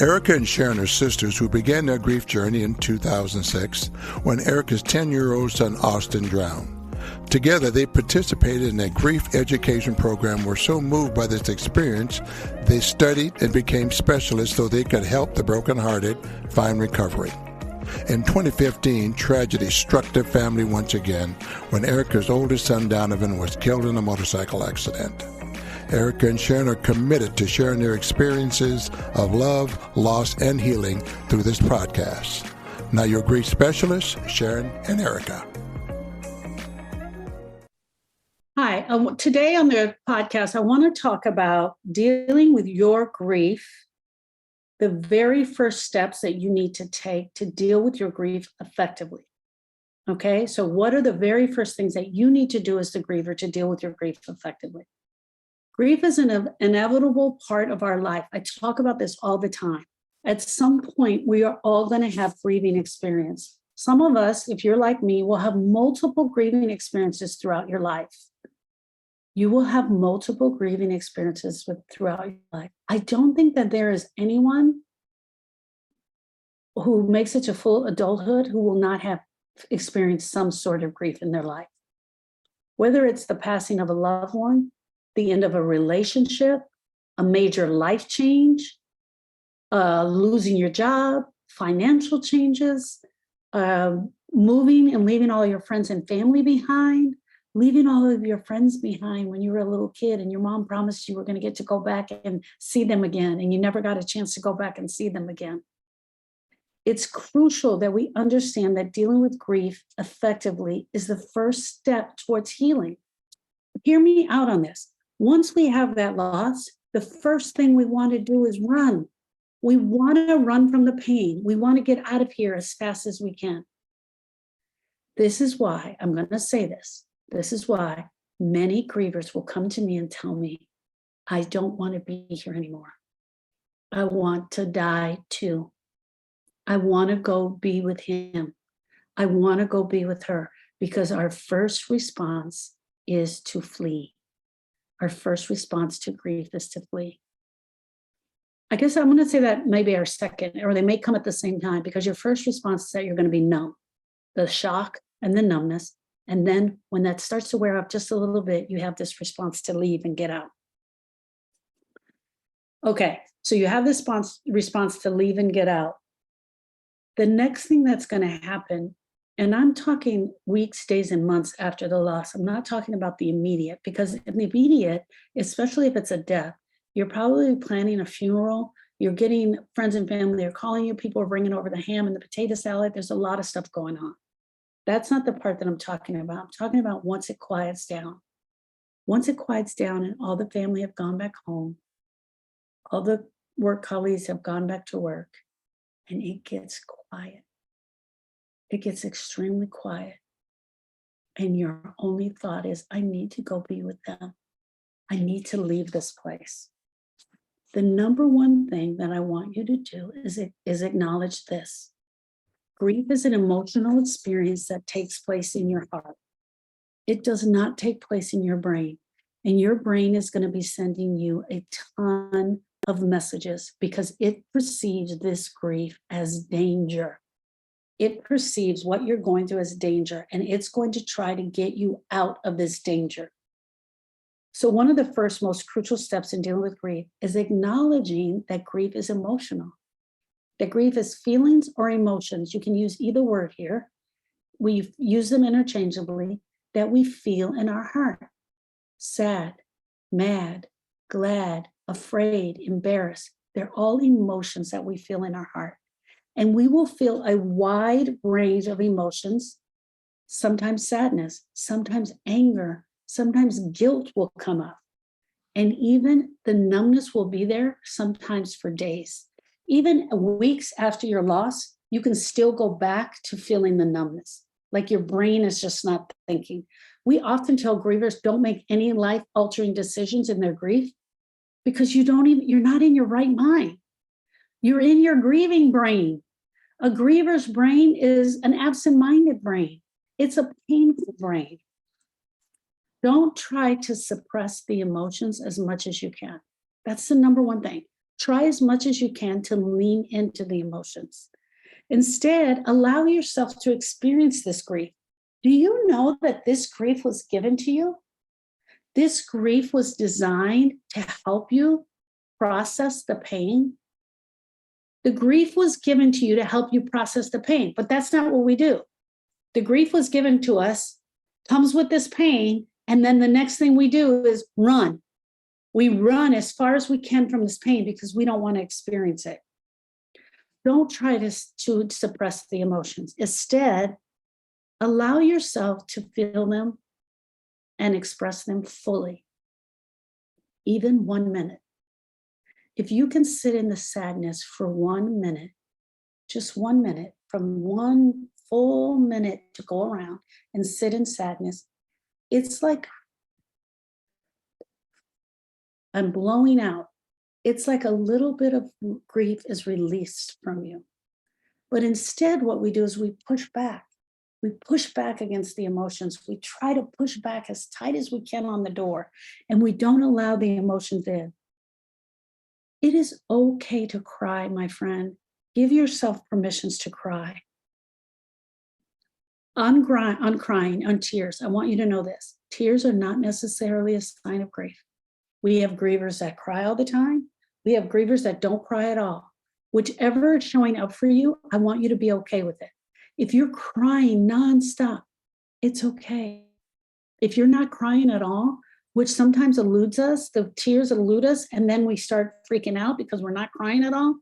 Erica and Sharon are sisters who began their grief journey in 2006 when Erica's 10-year-old son Austin drowned. Together, they participated in a grief education program, were so moved by this experience, they studied and became specialists so they could help the brokenhearted find recovery. In 2015, tragedy struck their family once again when Erica's oldest son, Donovan, was killed in a motorcycle accident. Erica and Sharon are committed to sharing their experiences of love, loss, and healing through this podcast. Now your grief specialists, Sharon and Erica. Hi, today on the podcast, I want to talk about dealing with your grief, the very first steps that you need to take to deal with your grief effectively. Okay, so what are the very first things that you need to do as the griever to deal with your grief effectively? Grief is an inevitable part of our life. I talk about this all the time. At some point, we are all going to have grieving experience. Some of us, if you're like me, will have multiple grieving experiences throughout your life. You will have multiple grieving experiences throughout your life. I don't think that there is anyone who makes it to full adulthood who will not have experienced some sort of grief in their life. Whether it's the passing of a loved one, the end of a relationship, a major life change, losing your job, financial changes, moving and leaving all your friends and family behind, leaving all of your friends behind when you were a little kid and your mom promised you were going to get to go back and see them again, and you never got a chance to go back and see them again. It's crucial that we understand that dealing with grief effectively is the first step towards healing. Hear me out on this. Once we have that loss, the first thing we want to do is run. We want to run from the pain. We want to get out of here as fast as we can. This is why, I'm going to say this. This is why many grievers will come to me and tell me, I don't want to be here anymore. I want to die too. I want to go be with him. I want to go be with her, because our first response is to flee. Our first response to grief is to flee. I guess I'm going to say that maybe our second, or they may come at the same time, because your first response is that you're going to be numb, the shock and the numbness. And then when that starts to wear off just a little bit, you have this response to leave and get out. Okay, so you have this response to leave and get out. The next thing that's going to happen, and I'm talking weeks, days, and months after the loss. I'm not talking about the immediate, because in the immediate, especially if it's a death, you're probably planning a funeral. You're getting friends and family. They're calling you. People are bringing over the ham and the potato salad. There's a lot of stuff going on. That's not the part that I'm talking about. I'm talking about once it quiets down. Once it quiets down and all the family have gone back home, all the work colleagues have gone back to work, and it gets quiet. It gets extremely quiet. And your only thought is, I need to go be with them. I need to leave this place. The number one thing that I want you to do is acknowledge this. Grief is an emotional experience that takes place in your heart. It does not take place in your brain. And your brain is going to be sending you a ton of messages because it perceives this grief as danger. It perceives what you're going through as danger, and it's going to try to get you out of this danger. So one of the first most crucial steps in dealing with grief is acknowledging that grief is emotional. That grief is feelings or emotions. You can use either word here. We use them interchangeably, that we feel in our heart. Sad, mad, glad, afraid, embarrassed. They're all emotions that we feel in our heart. And we will feel a wide range of emotions, sometimes sadness, sometimes anger, sometimes guilt will come up. And even the numbness will be there sometimes for days. Even weeks after your loss, you can still go back to feeling the numbness, like your brain is just not thinking. We often tell grievers don't make any life-altering decisions in their grief because you're not in your right mind. You're in your grieving brain. A griever's brain is an absent-minded brain. It's a painful brain. Don't try to suppress the emotions as much as you can. That's the number one thing. Try as much as you can to lean into the emotions. Instead, allow yourself to experience this grief. Do you know that this grief was given to you? This grief was designed to help you process the pain. The grief was given to you to help you process the pain, but that's not what we do. The grief was given to us, comes with this pain, and then the next thing we do is run. We run as far as we can from this pain because we don't want to experience it. Don't try to suppress the emotions. Instead, allow yourself to feel them and express them fully, even 1 minute. If you can sit in the sadness for 1 minute, just 1 minute, from 1 full minute to go around and sit in sadness, it's like I'm blowing out. It's like a little bit of grief is released from you. But instead, what we do is we push back. We push back against the emotions. We try to push back as tight as we can on the door, and we don't allow the emotions in. It is okay to cry, my friend. Give yourself permissions to cry. On crying, on tears, I want you to know this. Tears are not necessarily a sign of grief. We have grievers that cry all the time. We have grievers that don't cry at all. Whichever is showing up for you, I want you to be okay with it. If you're crying nonstop, it's okay. If you're not crying at all, which sometimes eludes us, the tears elude us, and then we start freaking out because we're not crying at all.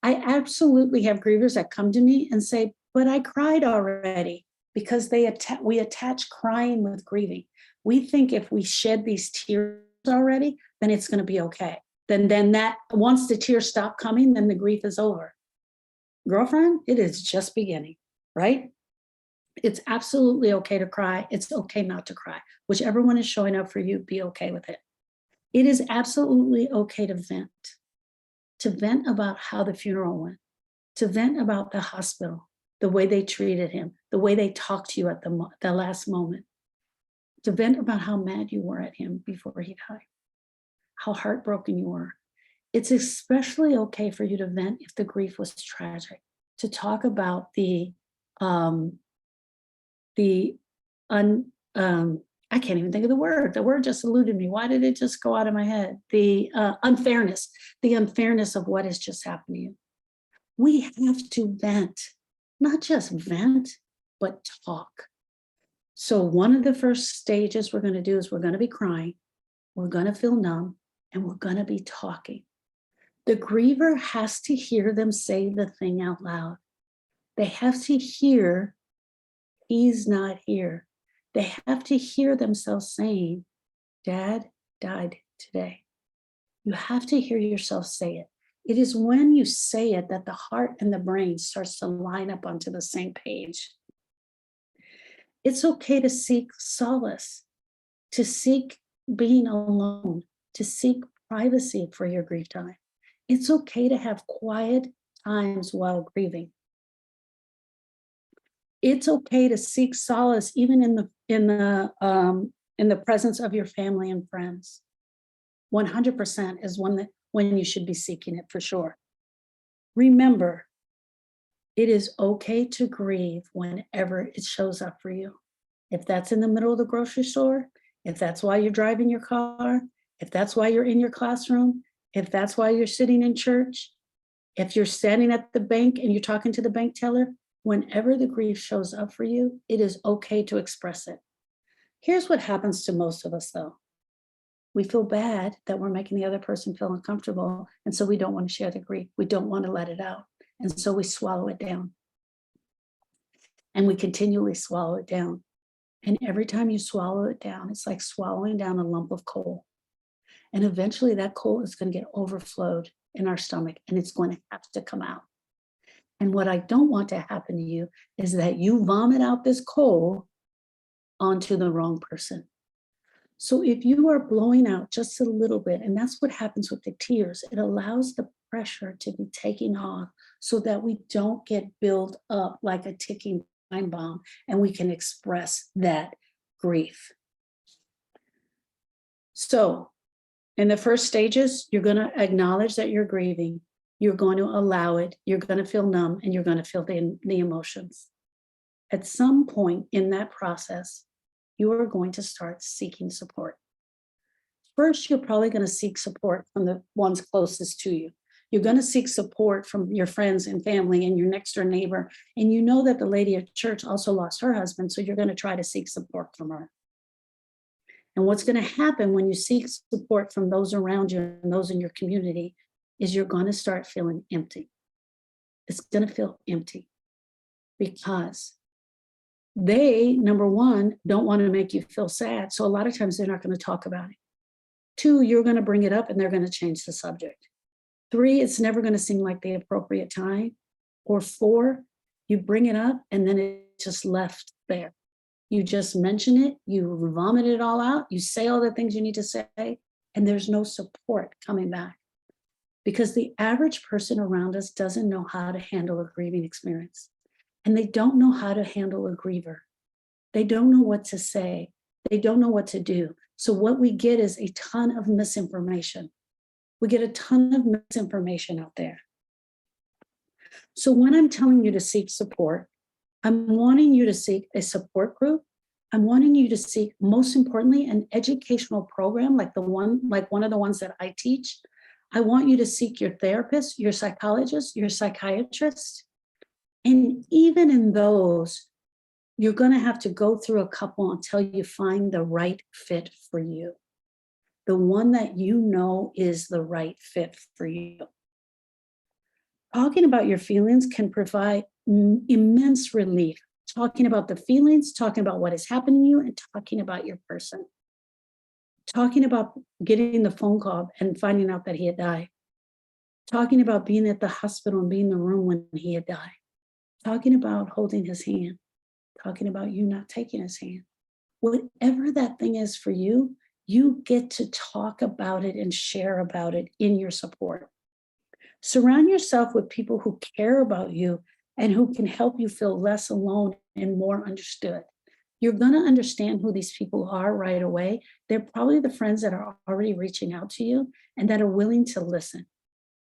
I absolutely have grievers that come to me and say, but I cried already, because we attach crying with grieving. We think if we shed these tears already, then it's going to be okay. Then that once the tears stop coming, then the grief is over. Girlfriend, it is just beginning, right? It's absolutely okay to cry. It's okay not to cry. Whichever one is showing up for you, be okay with it. It is absolutely okay to vent about how the funeral went, to vent about the hospital, the way they treated him, the way they talked to you at the last moment, to vent about how mad you were at him before he died, how heartbroken you were. It's especially okay for you to vent if the grief was tragic, to talk about I can't even think of the word. The word just eluded me. Why did it just go out of my head? The unfairness of what has just happened to you. We have to vent, not just vent, but talk. So one of the first stages we're going to do is we're going to be crying, we're going to feel numb, and we're going to be talking. The griever has to hear them say the thing out loud. They have to hear, he's not here. They have to hear themselves saying, Dad died today. You have to hear yourself say it. It is when you say it that the heart and the brain starts to line up onto the same page. It's okay to seek solace, to seek being alone, to seek privacy for your grief time. It's okay to have quiet times while grieving. It's okay to seek solace even in the presence of your family and friends. 100% is when you should be seeking it for sure. Remember, it is okay to grieve whenever it shows up for you. If that's in the middle of the grocery store, if that's why you're driving your car, if that's why you're in your classroom, if that's why you're sitting in church, if you're standing at the bank and you're talking to the bank teller, whenever the grief shows up for you, it is okay to express it. Here's what happens to most of us though. We feel bad that we're making the other person feel uncomfortable. And so we don't want to share the grief. We don't want to let it out. And so we swallow it down. And we continually swallow it down. And every time you swallow it down, it's like swallowing down a lump of coal. And eventually that coal is going to get overflowed in our stomach and it's going to have to come out. And what I don't want to happen to you is that you vomit out this coal onto the wrong person. So if you are blowing out just a little bit, and that's what happens with the tears, it allows the pressure to be taken off so that we don't get built up like a ticking time bomb and we can express that grief. So In the first stages, you're going to acknowledge that you're grieving. You're going to allow it. You're going to feel numb, and you're going to feel the emotions. At some point in that process, you are going to start seeking support. First, you're probably going to seek support from the ones closest to you. You're going to seek support from your friends and family and your next door neighbor. And you know that the lady at church also lost her husband, so you're going to try to seek support from her. And what's going to happen when you seek support from those around you and those in your community is you're going to start feeling empty. It's going to feel empty because they, number one, don't want to make you feel sad. So a lot of times they're not going to talk about it. Two, you're going to bring it up and they're going to change the subject. Three, it's never going to seem like the appropriate time. Or four, you bring it up and then it's just left there. You just mention it, you vomit it all out, you say all the things you need to say, and there's no support coming back. Because the average person around us doesn't know how to handle a grieving experience. And they don't know how to handle a griever. They don't know what to say. They don't know what to do. So what we get is a ton of misinformation. We get a ton of misinformation out there. So when I'm telling you to seek support, I'm wanting you to seek a support group. I'm wanting you to seek, most importantly, an educational program like one of the ones that I teach. I want you to seek your therapist, your psychologist, your psychiatrist. And even in those, you're going to have to go through a couple until you find the right fit for you. The one that you know is the right fit for you. Talking about your feelings can provide immense relief. Talking about the feelings, talking about what is happening to you, and talking about your person. Talking about getting the phone call and finding out that he had died. Talking about being at the hospital and being in the room when he had died. Talking about holding his hand. Talking about you not taking his hand. Whatever that thing is for you, you get to talk about it and share about it in your support. Surround yourself with people who care about you and who can help you feel less alone and more understood. You're going to understand who these people are right away. They're probably the friends that are already reaching out to you and that are willing to listen.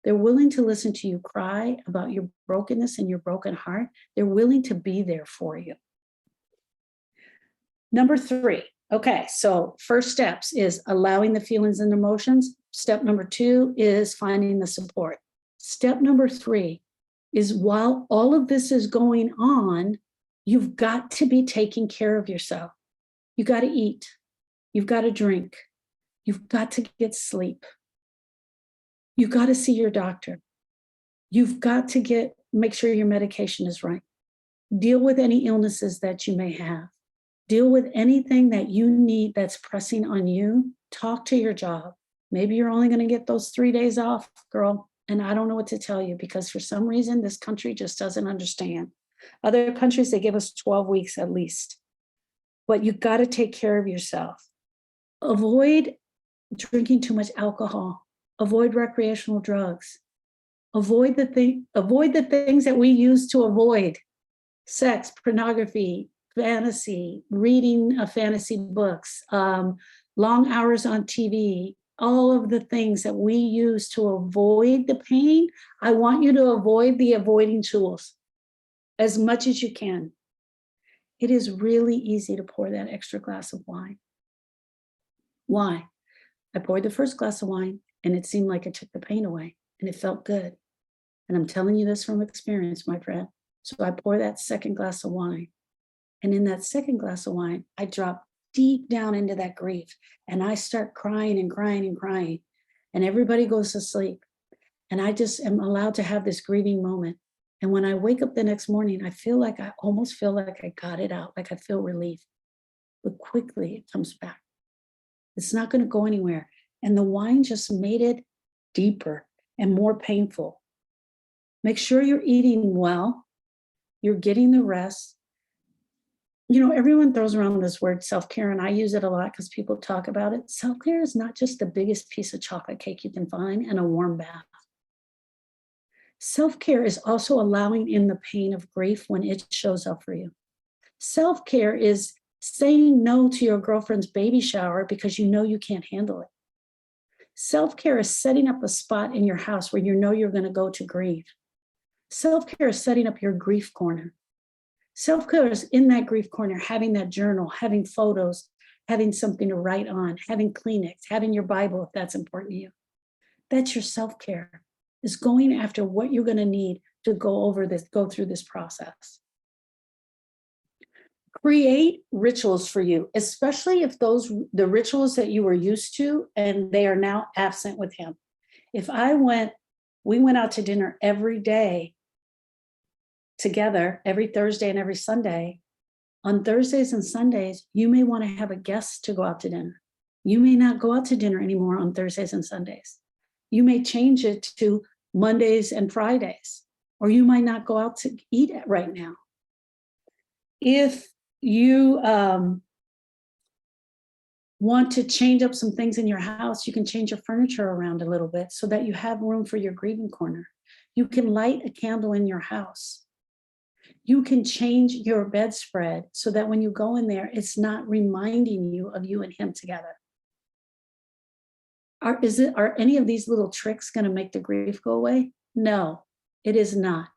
They're willing to listen to you cry about your brokenness and your broken heart. They're willing to be there for you. Number 3. Okay, so first steps is allowing the feelings and emotions. Step number 2 is finding the support. Step number 3 is while all of this is going on, you've got to be taking care of yourself. You got to eat. You've got to drink. You've got to get sleep. You've got to see your doctor. You've got to make sure your medication is right. Deal with any illnesses that you may have. Deal with anything that you need that's pressing on you. Talk to your job. Maybe you're only going to get those 3 days off, girl. And I don't know what to tell you because for some reason, this country just doesn't understand. Other countries, they give us 12 weeks at least. But you got to take care of yourself. Avoid drinking too much alcohol. Avoid recreational drugs. Avoid the things that we use to avoid. Sex, pornography, fantasy, reading fantasy books, long hours on TV, all of the things that we use to avoid the pain. I want you to avoid the avoiding tools as much as you can. It is really easy to pour that extra glass of wine. Why? I poured the first glass of wine and it seemed like it took the pain away and it felt good. And I'm telling you this from experience, my friend. So I pour that second glass of wine. And in that second glass of wine, I drop deep down into that grief and I start crying and crying and crying. And everybody goes to sleep. And I just am allowed to have this grieving moment. And when I wake up the next morning, I almost feel like I got it out, like I feel relief. But quickly it comes back. It's not going to go anywhere. And the wine just made it deeper and more painful. Make sure you're eating well. You're getting the rest. You know, everyone throws around this word self-care, and I use it a lot because people talk about it. Self-care is not just the biggest piece of chocolate cake you can find and a warm bath. Self-care is also allowing in the pain of grief when it shows up for you. Self-care is saying no to your girlfriend's baby shower because you know you can't handle it. Self-care is setting up a spot in your house where you know you're going to go to grieve. Self-care is setting up your grief corner. Self-care is in that grief corner, having that journal, having photos, having something to write on, having Kleenex, having your Bible if that's important to you. That's your self-care, is going after what you're going to need to go through this process. Create rituals for you, especially if the rituals that you were used to and they are now absent with him. If we went out to dinner every day together, every Thursday and every Sunday. On Thursdays and Sundays, you may want to have a guest to go out to dinner. You may not go out to dinner anymore on Thursdays and Sundays. You may change it to Mondays and Fridays, or you might not go out to eat right now. If you want to change up some things in your house, you can change your furniture around a little bit so that you have room for your grieving corner. You can light a candle in your house. You can change your bedspread so that when you go in there, it's not reminding you of you and him together. Are any of these little tricks going to make the grief go away? No, it is not.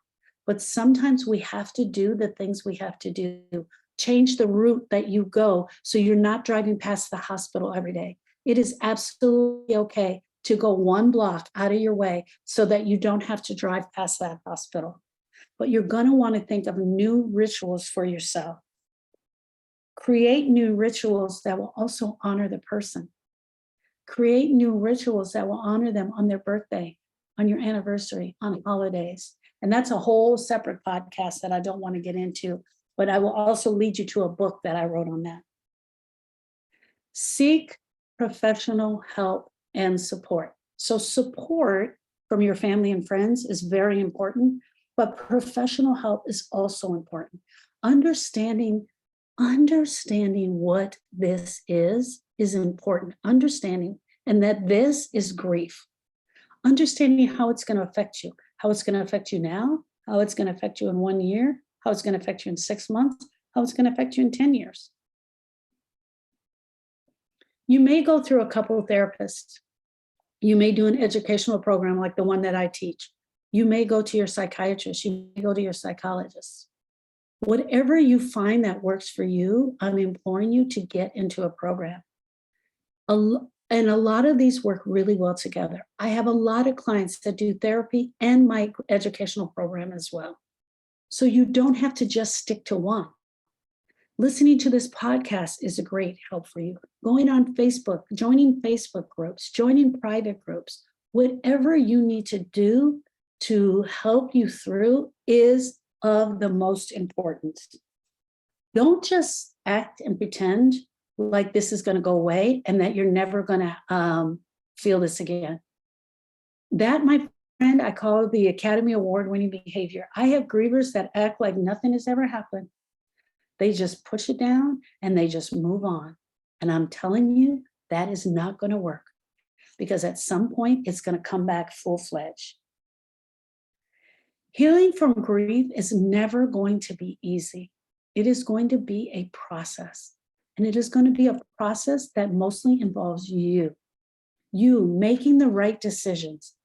But sometimes we have to do the things we have to do. Change the route that you go so you're not driving past the hospital every day. It is absolutely okay to go 1 block out of your way so that you don't have to drive past that hospital. But you're going to want to think of new rituals for yourself. Create new rituals that will also honor the person. Create new rituals that will honor them on their birthday, on your anniversary, on holidays. And that's a whole separate podcast that I don't want to get into, but I will also lead you to a book that I wrote on that. Seek professional help and support. So support from your family and friends is very important, but professional help is also important. Understanding what this is important. Understanding, and that this is grief. Understanding how it's going to affect you, how it's going to affect you now, how it's going to affect you in 1 year, how it's going to affect you in 6 months, how it's going to affect you in 10 years. You may go through a couple of therapists. You may do an educational program like the one that I teach. You may go to your psychiatrist, you may go to your psychologist. Whatever you find that works for you, I'm imploring you to get into a program. And a lot of these work really well together. I have a lot of clients that do therapy and my educational program as well. So you don't have to just stick to one. Listening to this podcast is a great help for you. Going on Facebook, joining Facebook groups, joining private groups, whatever you need to do to help you through is of the most importance. Don't just act and pretend like this is going to go away and that you're never going to feel this again. That, my friend, I call the Academy Award-winning behavior. I have grievers that act like nothing has ever happened. They just push it down and they just move on. And I'm telling you, that is not going to work, because at some point it's going to come back full-fledged. Healing from grief is never going to be easy. It is going to be a process. And it is going to be a process that mostly involves you making the right decisions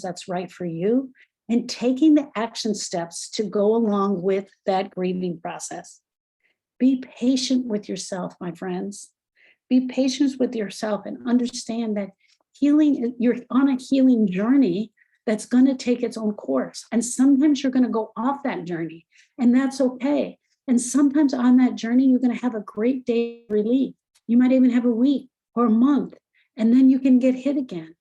that's right for you, and taking the action steps to go along with that grieving process. Be patient with yourself, my friends. Be patient with yourself and understand that you're on a healing journey that's going to take its own course. And sometimes you're going to go off that journey, and that's okay. And sometimes on that journey, you're going to have a great day of relief. You might even have a week or a month, and then you can get hit again.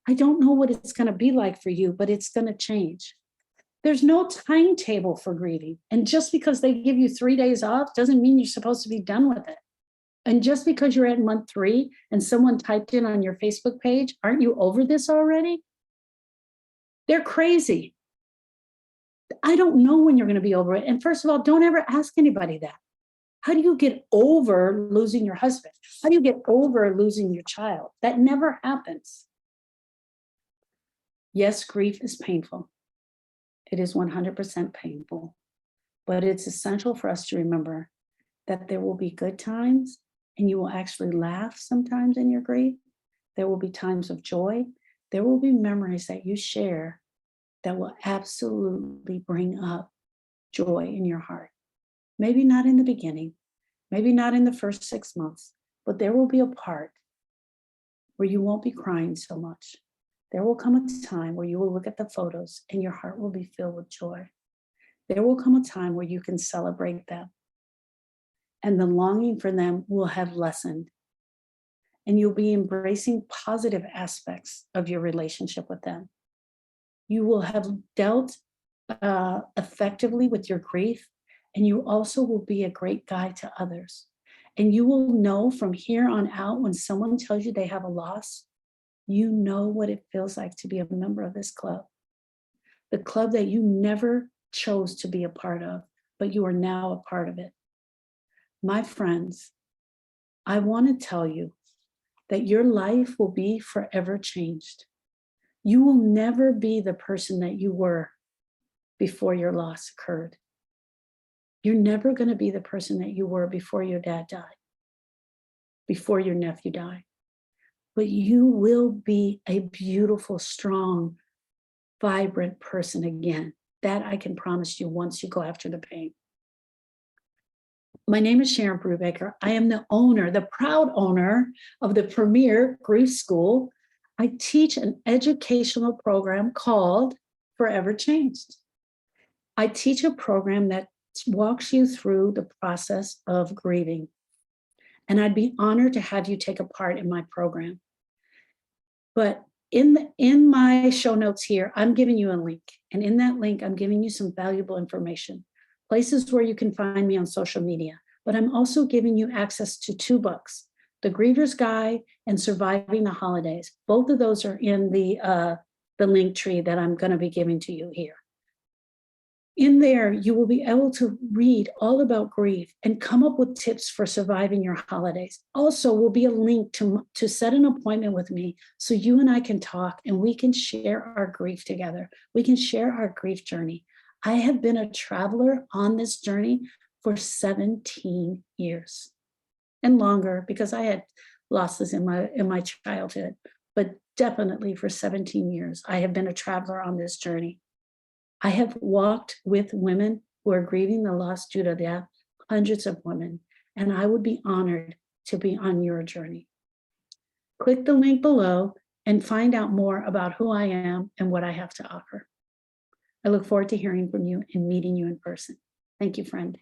I don't know what it's going to be like for you, but it's going to change. There's no timetable for grieving. And just because they give you 3 days off doesn't mean you're supposed to be done with it. And just because you're at month 3 and someone typed in on your Facebook page, aren't you over this already? They're crazy. I don't know when you're going to be over it. And first of all, don't ever ask anybody that. How do you get over losing your husband? How do you get over losing your child? That never happens. Yes, grief is painful. It is 100% painful. But it's essential for us to remember that there will be good times, and you will actually laugh sometimes in your grief. There will be times of joy. There will be memories that you share that will absolutely bring up joy in your heart. Maybe not in the beginning, maybe not in the first 6 months, but there will be a part where you won't be crying so much. There will come a time where you will look at the photos and your heart will be filled with joy. There will come a time where you can celebrate them, and the longing for them will have lessened. And you'll be embracing positive aspects of your relationship with them. You will have dealt effectively with your grief, and you also will be a great guide to others. And you will know from here on out, when someone tells you they have a loss, you know what it feels like to be a member of this club. The club that you never chose to be a part of, but you are now a part of it. My friends, I want to tell you that your life will be forever changed. You will never be the person that you were before your loss occurred. You're never going to be the person that you were before your dad died, before your nephew died. But you will be a beautiful, strong, vibrant person again. That I can promise you once you go after the pain. My name is Sharon Brubaker. I am the owner, the proud owner of the premier grief school. I teach an educational program called Forever Changed. I teach a program that walks you through the process of grieving. And I'd be honored to have you take a part in my program. But in my show notes here, I'm giving you a link. And in that link, I'm giving you some valuable information, places where you can find me on social media. But I'm also giving you access to 2 books, The Griever's Guide and Surviving the Holidays. Both of those are in the link tree that I'm going to be giving to you here. In there, you will be able to read all about grief and come up with tips for surviving your holidays. Also, will be a link to set an appointment with me so you and I can talk and we can share our grief together. We can share our grief journey. I have been a traveler on this journey for 17 years and longer, because I had losses in my childhood, but definitely for 17 years, I have been a traveler on this journey. I have walked with women who are grieving the loss due to death, hundreds of women, and I would be honored to be on your journey. Click the link below and find out more about who I am and what I have to offer. I look forward to hearing from you and meeting you in person. Thank you, friend.